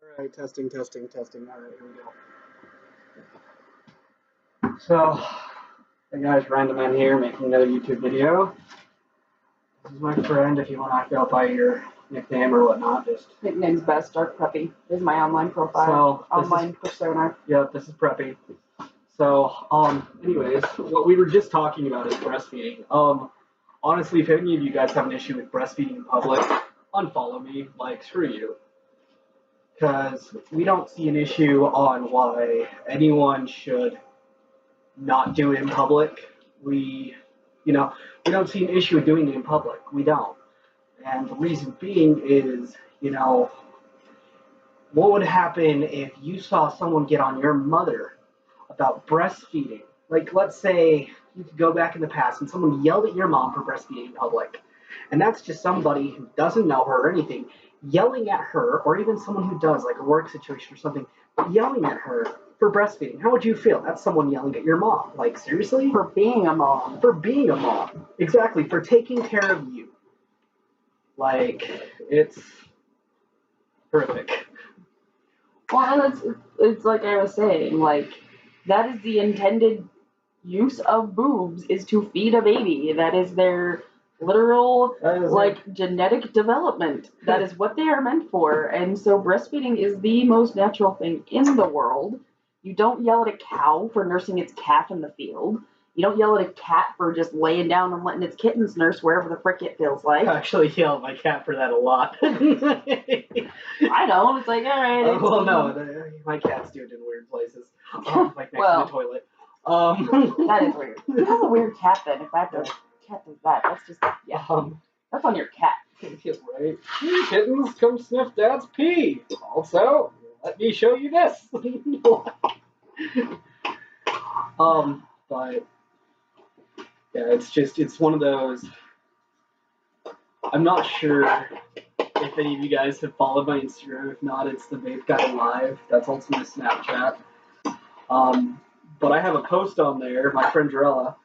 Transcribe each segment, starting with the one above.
Alright, testing, testing, testing. Alright, here we go. So, hey guys, Random Man here, making another YouTube video. This is my friend, if you want to go by your nickname or whatnot, just... Nickname's best, Dark Preppy. This is my online profile, persona. Yep, this is Preppy. So, anyways, what we were just talking about is breastfeeding. Honestly, if any of you guys have an issue with breastfeeding in public, unfollow me, like, screw you. Because we don't see an issue on why anyone should not do it in public. We don't see an issue with doing it in public. We don't. And the reason being is, what would happen if you saw someone get on your mother about breastfeeding? Like, let's say you could go back in the past and someone yelled at your mom for breastfeeding in public. And that's just somebody who doesn't know her or anything, yelling at her, or even someone who does, like a work situation or something, yelling at her for breastfeeding. How would you feel? That's someone yelling at your mom. Like, seriously? For being a mom. For being a mom. Exactly. For taking care of you. Like, it's horrific. Well, it's like I was saying, like, that is the intended use of boobs, is to feed a baby. That is their literal, genetic development. That is what they are meant for. And so breastfeeding is the most natural thing in the world. You don't yell at a cow for nursing its calf in the field. You don't yell at a cat for just laying down and letting its kittens nurse wherever the frick it feels like. I actually yell at my cat for that a lot. I know. It's like, all right. Well, no, my cats do it in weird places. Like next to the toilet. That is weird. You have a weird cat then, if that cat does that. That's just, that's on your cat. Right. Kittens, come sniff Dad's pee. Also, let me show you this. But yeah, it's one of those. I'm not sure if any of you guys have followed my Instagram. If not, it's the Vape Guy Live. That's also my Snapchat. But I have a post on there. My friend Jarella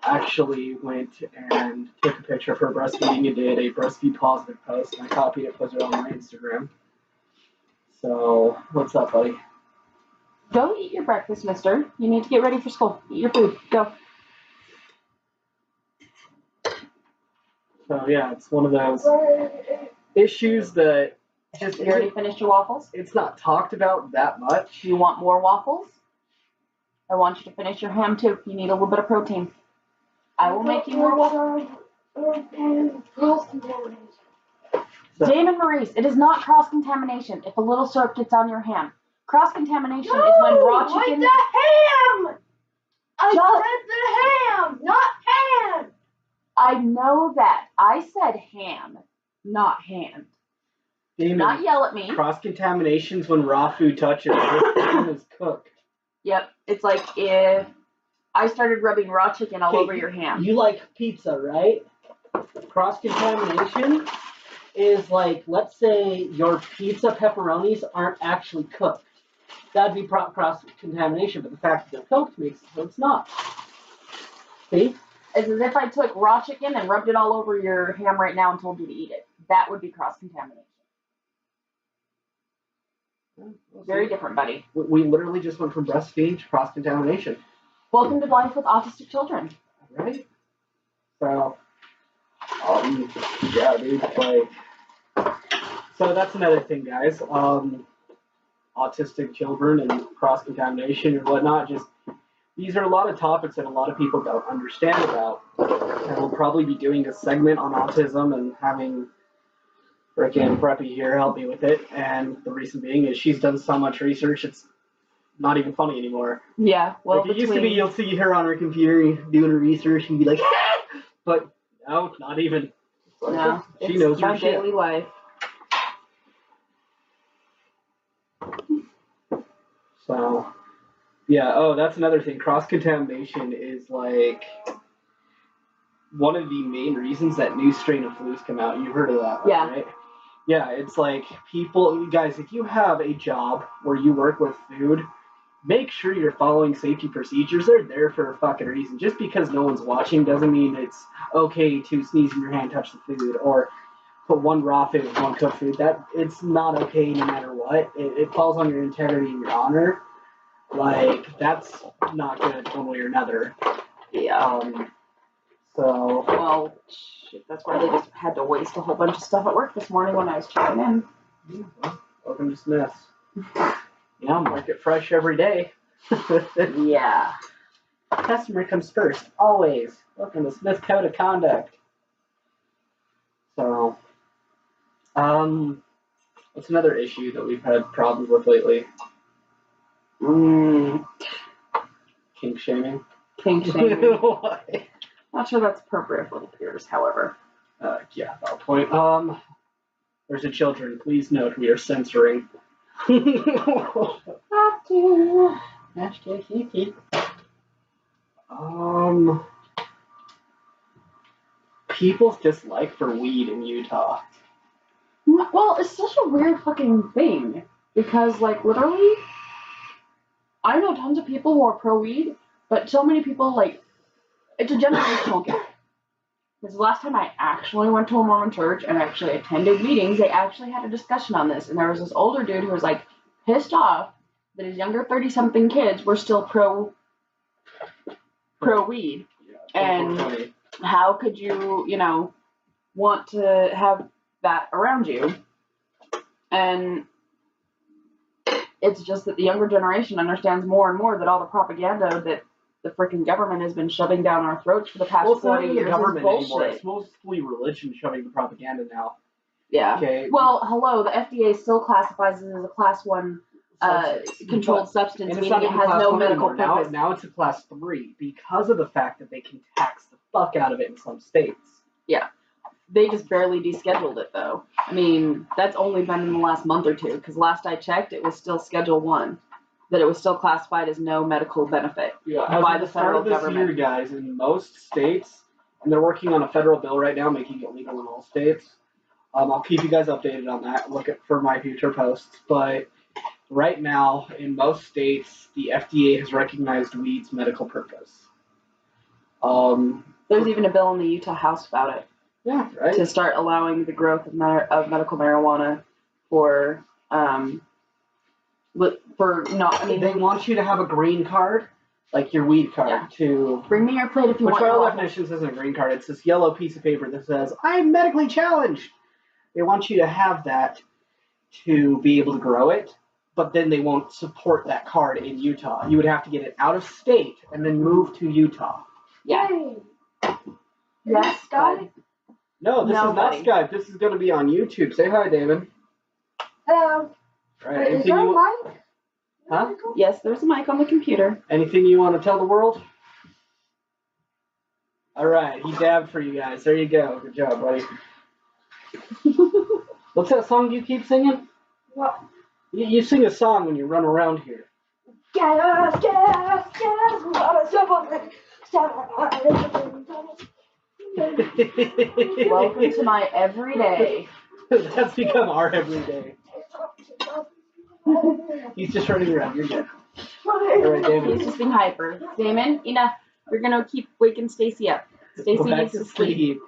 actually went and took a picture of her breastfeeding and did a breastfeed positive post, and I copied it, put it on my Instagram. So, what's up, buddy? Go eat your breakfast, mister. You need to get ready for school. Eat your food. Go. So, yeah, it's one of those issues that just... You already finished your waffles? It's not talked about that much. Do you want more waffles? I want you to finish your ham, too. You need a little bit of protein. I will make you more waffles. Damon Maurice, it is not cross-contamination if a little syrup gets on your ham. Cross-contamination is when raw chicken... the ham! I said the ham, not hand! I know that. I said ham, not hand. Damon, not yell at me. Cross-contamination is when raw food touches it is cooked. Yep. It's like if I started rubbing raw chicken all over your ham. You like pizza, right? Cross-contamination is like, let's say your pizza pepperonis aren't actually cooked. That'd be cross-contamination, but the fact that they're cooked makes it so it's not. See? It's as if I took raw chicken and rubbed it all over your ham right now and told you to eat it. That would be cross-contamination. Very different, buddy. We literally just went from breastfeeding to cross-contamination. Welcome to life with autistic children. Right? So, yeah, dude, like... So that's another thing, guys. Autistic children and cross-contamination and whatnot, these are a lot of topics that a lot of people don't understand about. And we'll probably be doing a segment on autism and having frickin' Preppy here help me with it. And the reason being is she's done so much research, it's not even funny anymore. Yeah, well, like it used to be, you'll see her on her computer doing her research and be like, but no, not even. No, she knows her my shit. daily life. So, yeah, that's another thing. Cross-contamination is like one of the main reasons that new strain of flus come out. You've heard of that, right? Yeah, it's like people, guys, if you have a job where you work with food, make sure you're following safety procedures. They're there for a fucking reason. Just because no one's watching doesn't mean it's okay to sneeze in your hand, touch the food, or put one raw food with one cooked food. That it's not okay no matter what. It falls on your integrity and your honor. Like that's not good one way or another. Yeah. So. Well, shit, that's why they just had to waste a whole bunch of stuff at work this morning when I was checking in. Welcome to Smith's. Yeah, market fresh every day. Yeah. Customer comes first, always. Welcome to Smith Code of Conduct. So, what's another issue that we've had problems with lately? Kink shaming. Kink shaming. Not sure that's appropriate for little peers, however. Yeah, valid point. There's a children. Please note we are censoring. People's dislike for weed in Utah. Well, it's such a weird fucking thing because, like, literally, I know tons of people who are pro weed, but so many people, like, it's a generational gap. Because the last time I actually went to a Mormon church and actually attended meetings, they actually had a discussion on this, and there was this older dude who was like pissed off that his younger 30-something kids were still pro weed, and how could you, want to have that around you? And it's just that the younger generation understands more and more that all the propaganda that the freaking government has been shoving down our throats for the past 40 years is bullshit. Anymore. It's mostly religion shoving the propaganda now. Yeah. Okay. Well, hello, the FDA still classifies it as a class 1 controlled substance, meaning it has no medical purpose. Now it's a class 3 because of the fact that they can tax the fuck out of it in some states. Yeah. They just barely descheduled it, though. I mean, that's only been in the last month or two, because last I checked, it was still Schedule 1. That it was still classified as no medical benefit by the federal government. Year, guys, in most states, and they're working on a federal bill right now, making it legal in all states. I'll keep you guys updated on that. Look for my future posts. But right now, in most states, the FDA has recognized weed's medical purpose. There's even a bill in the Utah House about it. Yeah, right. To start allowing the growth of medical marijuana for not. I mean, they want you to have a green card, like your weed card, to bring me your plate if you want. Which by all definitions isn't a green card. It's this yellow piece of paper that says I'm medically challenged. They want you to have that to be able to grow it, but then they won't support that card in Utah. You would have to get it out of state and then move to Utah. Yeah. Yes, Skype? No, this is not Skype. This is going to be on YouTube. Say hi, David. Hello. Right. Is there a mic? Huh? Yes, there's a mic on the computer. Anything you want to tell the world? All right, he dabbed for you guys. There you go. Good job, buddy. What's that song you keep singing? What? You sing a song when you run around here. Welcome to my everyday. That's become our everyday. He's just running around. You're good. All right, Damon. He's just being hyper. Damon, enough. You're gonna keep waking Stacy up. Stacy needs to sleep.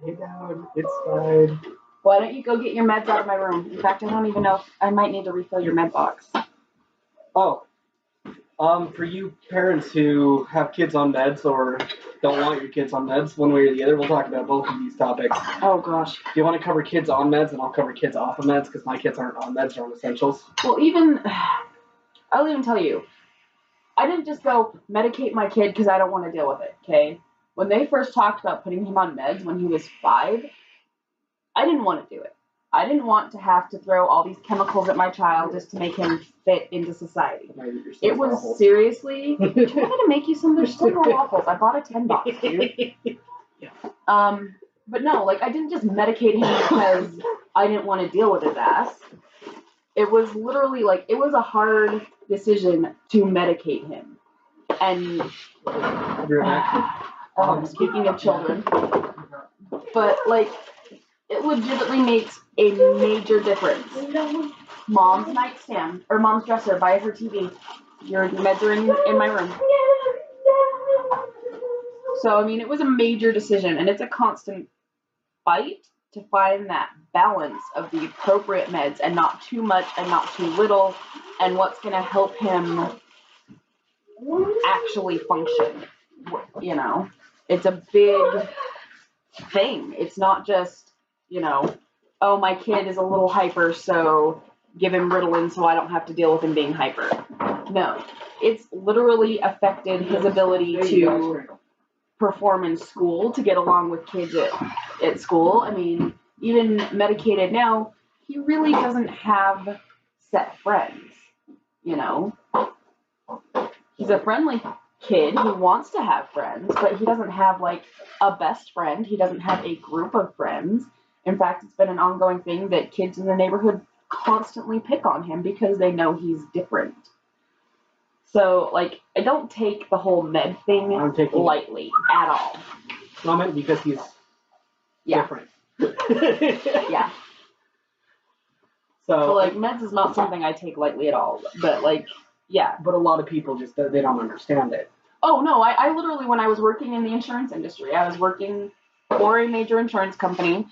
Lay down. It's fine. Why don't you go get your meds out of my room? In fact, I don't even know if I might need to refill your med box. Oh. For you parents who have kids on meds or don't want your kids on meds, one way or the other, we'll talk about both of these topics. Oh, gosh. If you want to cover kids on meds, then I'll cover kids off of meds because my kids aren't on meds, they're on essentials. Well, I'll even tell you, I didn't just go medicate my kid because I don't want to deal with it, okay? When they first talked about putting him on meds when he was 5, I didn't want to do it. I didn't want to have to throw all these chemicals at my child just to make him fit into society. It was seriously. Do you want me to make you some? There's still more waffles. I bought a 10 box, dude. But no, like I didn't just medicate him because I didn't want to deal with his ass. It was literally like it was a hard decision to medicate him. And speaking of children, but like. It legitimately makes a major difference. Mom's nightstand, or mom's dresser by her TV. Your meds are in my room. So, I mean, it was a major decision, and it's a constant fight, to find that balance of the appropriate meds and not too much and not too little, and what's going to help him actually function. You know, it's a big thing. It's not just, you know, oh, my kid is a little hyper, so give him Ritalin so I don't have to deal with him being hyper. No, it's literally affected his ability to perform in school, to get along with kids at school. I mean, even medicated now, he really doesn't have set friends, you know. He's a friendly kid. He wants to have friends, but he doesn't have, like, a best friend. He doesn't have a group of friends. In fact, it's been an ongoing thing that kids in the neighborhood constantly pick on him because they know he's different. So, like, I don't take the whole med thing lightly at all. No, I meant because he's different. Yeah. So, like, meds is not something I take lightly at all. But, like, yeah. But a lot of people just, they don't understand it. Oh, no, I literally, when I was working in the insurance industry, I was working for a major insurance company,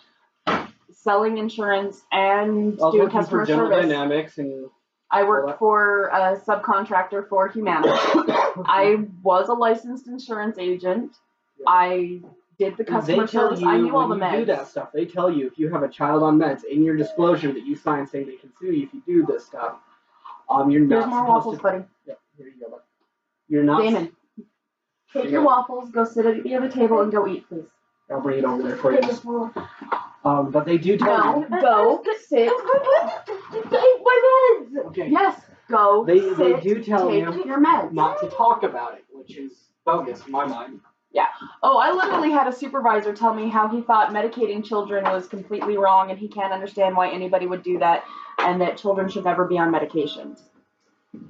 selling insurance and doing customer service. Dynamics and I worked for a subcontractor for Humana. I was a licensed insurance agent. I did the customer service. I knew all the meds. When you do that stuff, they tell you if you have a child on meds in your disclosure that you sign saying they can sue you if you do this stuff. You're not There's more waffles, buddy. Yeah, here you go. You're not. Damon, take your waffles, go sit at the other table, and go eat, please. I'll bring it over there for you. But they do tell you. Go sit. My meds. Okay. Yes, go. They do tell you your meds. not to talk about it, which is bogus in my mind. Yeah. Oh, I literally had a supervisor tell me how he thought medicating children was completely wrong, and he can't understand why anybody would do that, and that children should never be on medications.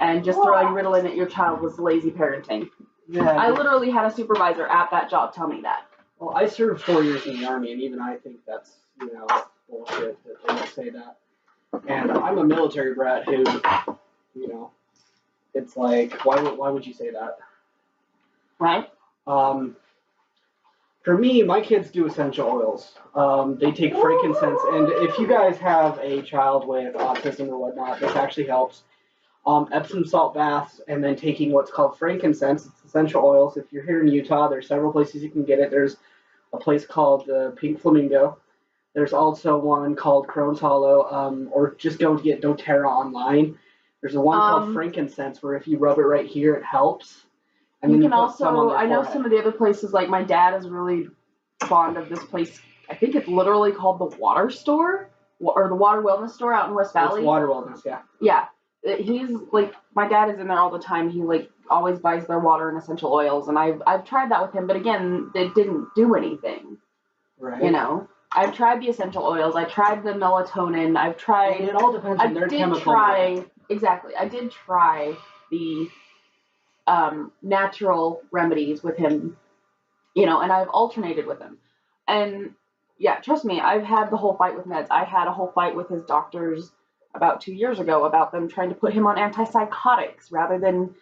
And just throwing Ritalin at your child was lazy parenting. Yeah. I literally had a supervisor at that job tell me that. Well, I served 4 years in the Army, and even I think that's, you know, bullshit that they would say that. And I'm a military brat who, you know, it's like, why would you say that? Right. For me, my kids do essential oils. They take frankincense, and if you guys have a child with autism or whatnot, this actually helps. Epsom salt baths, and then taking what's called frankincense. It's essential oils. If you're here in Utah, there's several places you can get it. There's a place called Pink Flamingo. There's also one called Crone's Hollow, or just go get doTERRA online. There's a one called frankincense where if you rub it right here, it helps. And you then can you put some on also, I know some of the other places, like my dad is really fond of this place. I think it's literally called the Water Store, or the Water Wellness Store out in West Valley. It's Water Wellness, yeah. Yeah. He's like, my dad is in there all the time. He like always buys their water and essential oils, and I've tried that with him, but again, it didn't do anything. Right. You know, I've tried the essential oils. I tried the melatonin. I've tried. And it all depends on their chemical. Exactly. I did try the natural remedies with him. You know, and I've alternated with him, and yeah, trust me, I've had the whole fight with meds. I had a whole fight with his doctors about 2 years ago about them trying to put him on antipsychotics rather than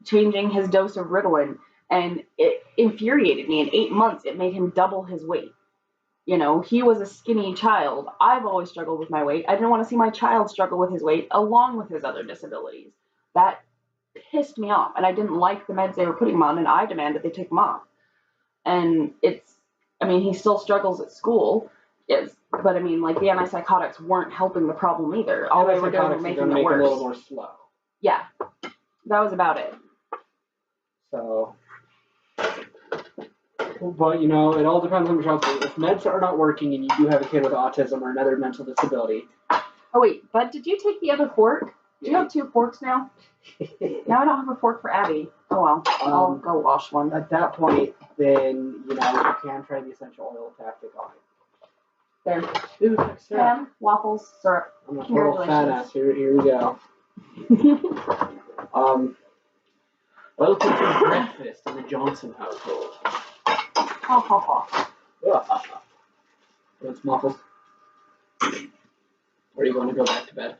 changing his dose of Ritalin. And it infuriated me. In 8 months, it made him double his weight. You know, he was a skinny child. I've always struggled with my weight. I didn't want to see my child struggle with his weight along with his other disabilities. That pissed me off. And I didn't like the meds they were putting him on, and I demanded they take him off. And he still struggles at school. Yes, but I mean, like, the antipsychotics weren't helping the problem either. All they were doing was making it worse. A little more slow. Yeah, that was about it. So, but you know, it all depends on the child's weight. If meds are not working and you do have a kid with autism or another mental disability. Oh wait, Bud, did you take the other fork? Do you have 2 forks now? Now I don't have a fork for Abby. Oh well, I'll go wash one. At that point, then you know you can try the essential oil tactic on it. There. Ooh, Ham, waffles, syrup. I'm a total fat ass. Here we go. Welcome to breakfast in the Johnson household. Ha ha ha. That's muffled. Or are you going to go back to bed?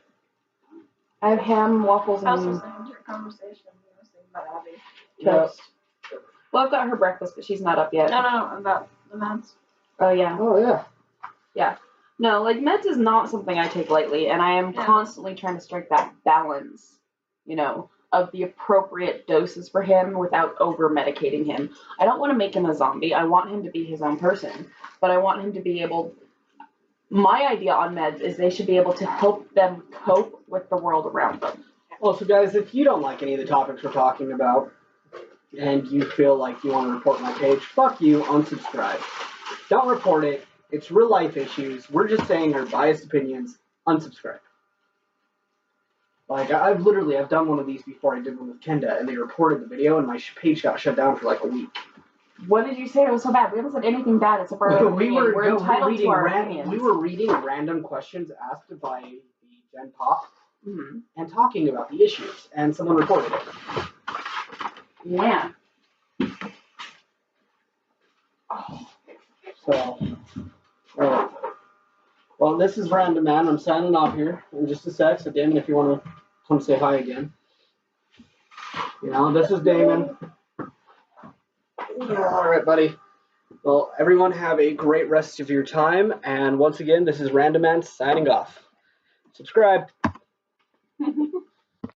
I have ham, waffles, and I was listening to your conversation. You were saying about Abby. toast. Yep. Well, I've got her breakfast, but she's not up yet. No, about the meds. Oh, yeah. Oh, yeah. No, like meds is not something I take lightly, and I am constantly trying to strike that balance, you know, of the appropriate doses for him without over medicating him. I don't want to make him a zombie. I want him to be his own person, but I want him to be able. My idea on meds is they should be able to help them cope with the world around them. Well, so guys, if you don't like any of the topics we're talking about, and you feel like you want to report my page, fuck you, unsubscribe. Don't report it. It's real life issues. We're just saying our biased opinions. Unsubscribe. Like, I've done one of these before. I did one with Kenda, and they reported the video, and my page got shut down for like a week. What did you say? It was so bad. We haven't said anything bad except for our opinion. We're entitled to our opinions. We were reading random questions asked by the Gen Pop and talking about the issues, and someone reported it. Yeah. So, well, this is Random Man. I'm signing off here in just a sec. So, Damon, if you want to come say hi again. You know, this is Damon. All right, buddy. Well, everyone have a great rest of your time. And once again, this is Random Man signing off. Subscribe.